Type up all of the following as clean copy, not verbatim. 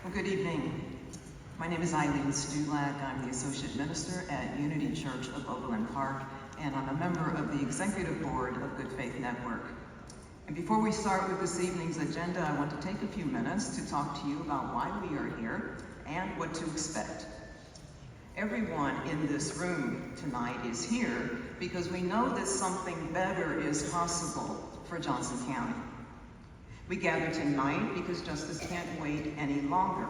Well, good evening. My name is Eileen Stulak. I'm the Associate Minister at Unity Church of Overland Park, and I'm a member of the Executive Board of Good Faith Network. And before we start with this evening's agenda, I want to take a few minutes to talk to you about why we are here and what to expect. Everyone in this room tonight is here because we know that something better is possible for Johnson County. We gather tonight because justice can't wait any longer.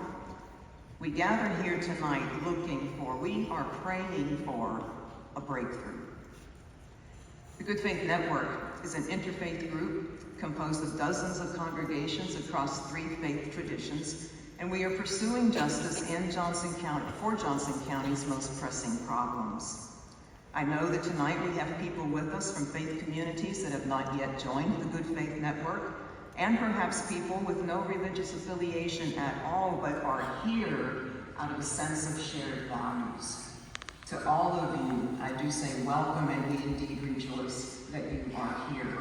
We gather here tonight we are praying for a breakthrough. The Good Faith Network is an interfaith group composed of dozens of congregations across 3 faith traditions, and we are pursuing justice in Johnson County for Johnson County's most pressing problems. I know that tonight we have people with us from faith communities that have not yet joined the Good Faith Network, and perhaps people with no religious affiliation at all, but are here out of a sense of shared values. To all of you, I do say welcome, and we indeed rejoice that you are here.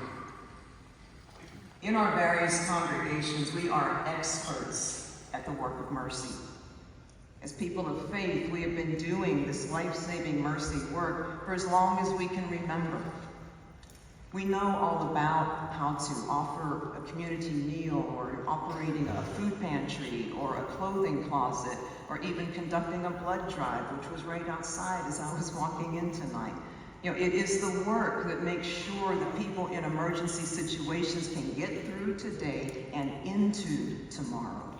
In our various congregations, we are experts at the work of mercy. As people of faith, we have been doing this life-saving mercy work for as long as we can remember. We know all about how to offer a community meal, or operating a food pantry, or a clothing closet, or even conducting a blood drive, which was right outside as I was walking in tonight. You know, it is the work that makes sure that people in emergency situations can get through today and into tomorrow.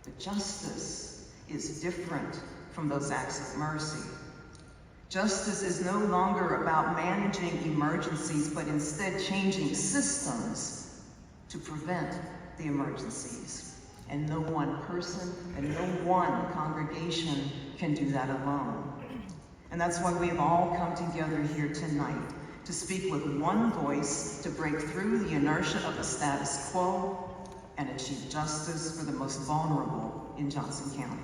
But justice is different from those acts of mercy. Justice is no longer about managing emergencies, but instead changing systems to prevent the emergencies. And no one person and no one congregation can do that alone. And that's why we have all come together here tonight to speak with one voice to break through the inertia of the status quo and achieve justice for the most vulnerable in Johnson County.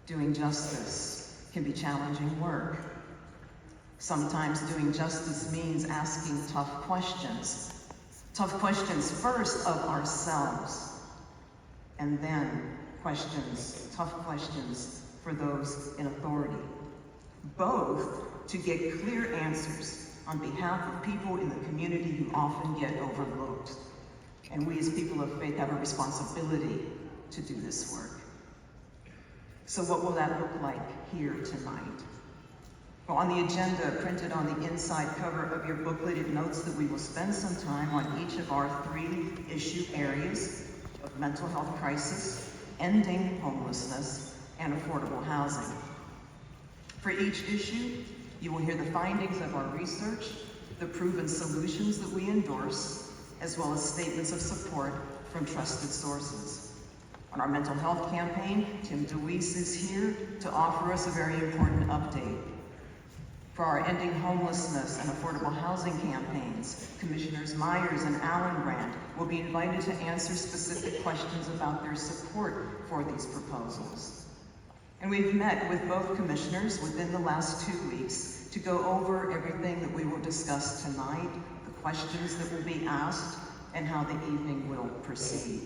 Doing justice can be challenging work. Sometimes doing justice means asking tough questions. Tough questions first of ourselves, and then tough questions for those in authority. Both to get clear answers on behalf of people in the community who often get overlooked. And we as people of faith have a responsibility to do this work. So what will that look like here tonight? Well, on the agenda, printed on the inside cover of your booklet, it notes that we will spend some time on each of our 3 issue areas of mental health crisis, ending homelessness, and affordable housing. For each issue, you will hear the findings of our research, the proven solutions that we endorse, as well as statements of support from trusted sources. On our mental health campaign, Tim DeWeese is here to offer us a very important update. For our ending homelessness and affordable housing campaigns, Commissioners Myers and Allenbrand will be invited to answer specific questions about their support for these proposals. And we've met with both commissioners within the last 2 weeks to go over everything that we will discuss tonight, the questions that will be asked, and how the evening will proceed.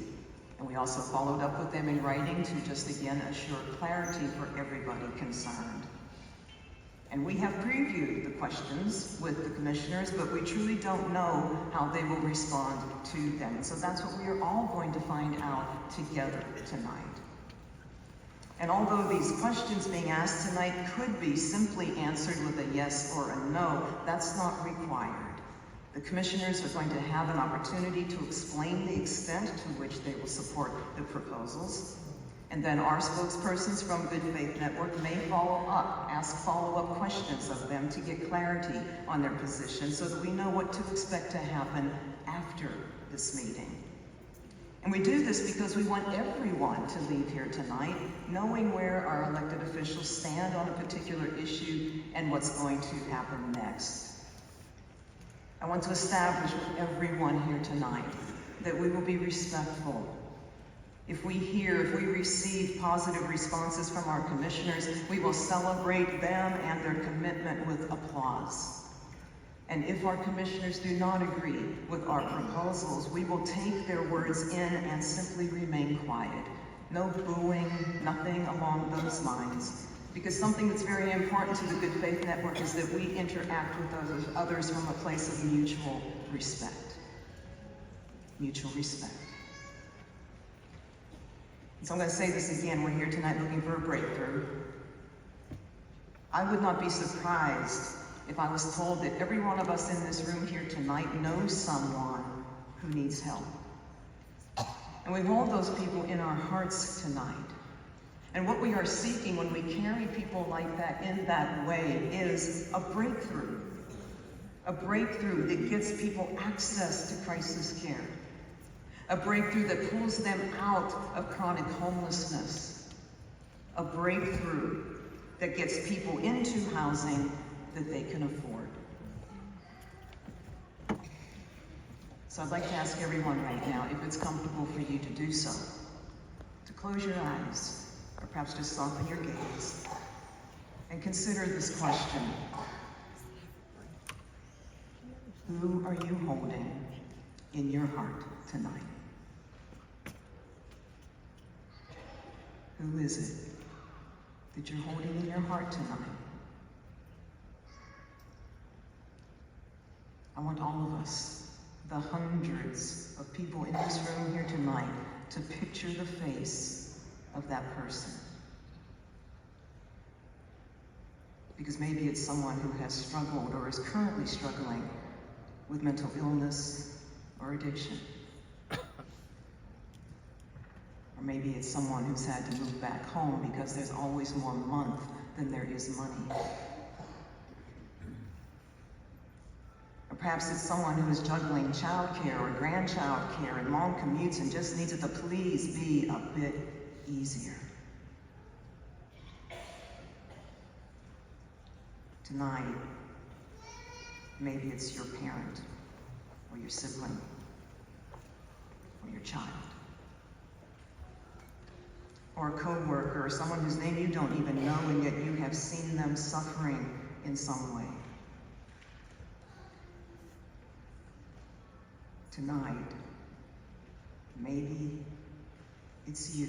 And we also followed up with them in writing to just again assure clarity for everybody concerned. And we have previewed the questions with the commissioners, but we truly don't know how they will respond to them. So that's what we are all going to find out together tonight. And although these questions being asked tonight could be simply answered with a yes or a no, that's not required. The commissioners are going to have an opportunity to explain the extent to which they will support the proposals. And then our spokespersons from Good Faith Network may ask follow-up questions of them to get clarity on their position so that we know what to expect to happen after this meeting. And we do this because we want everyone to leave here tonight knowing where our elected officials stand on a particular issue and what's going to happen next. I want to establish with everyone here tonight that we will be respectful. If we receive positive responses from our commissioners, we will celebrate them and their commitment with applause. And if our commissioners do not agree with our proposals, we will take their words in and simply remain quiet. No booing, nothing along those lines. Because something that's very important to the Good Faith Network is that we interact with others from a place of mutual respect. Mutual respect. So I'm going to say this again. We're here tonight looking for a breakthrough. I would not be surprised if I was told that every one of us in this room here tonight knows someone who needs help. And we hold those people in our hearts tonight. And what we are seeking when we carry people like that in that way is a breakthrough. A breakthrough that gets people access to crisis care. A breakthrough that pulls them out of chronic homelessness. A breakthrough that gets people into housing that they can afford. So I'd like to ask everyone right now, if it's comfortable for you to do so, to close your eyes, or perhaps just soften your gaze, and consider this question. Who are you holding in your heart tonight? Who is it that you're holding in your heart tonight? I want all of us, the hundreds of people in this room here tonight, to picture the face of that person. Because maybe it's someone who has struggled or is currently struggling with mental illness or addiction. Or maybe it's someone who's had to move back home because there's always more month than there is money. Or perhaps it's someone who is juggling childcare or grandchild care and long commutes and just needs it to please be a bit easier. Tonight, maybe it's your parent or your sibling or your child. Or a co-worker or someone whose name you don't even know and yet you have seen them suffering in some way. Tonight, maybe it's you.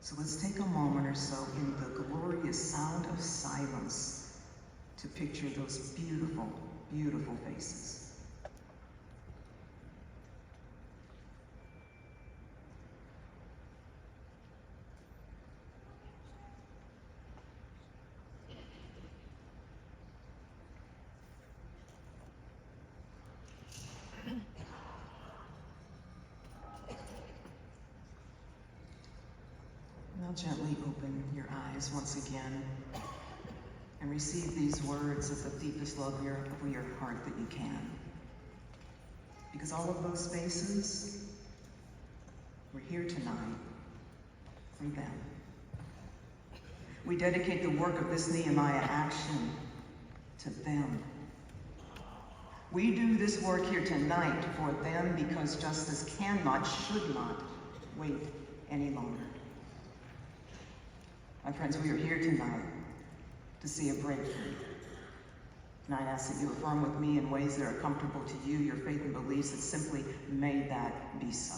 So let's take a moment or so in the glorious sound of silence to picture those beautiful, beautiful faces. Now gently open your eyes once again and receive these words of the deepest love of your heart that you can. Because all of those faces, we're here tonight for them. We dedicate the work of this Nehemiah action to them. We do this work here tonight for them because justice cannot, should not wait any longer. My friends, we are here tonight to see a breakthrough. And I ask that you affirm with me in ways that are comfortable to you, your faith and beliefs, that simply may that be so.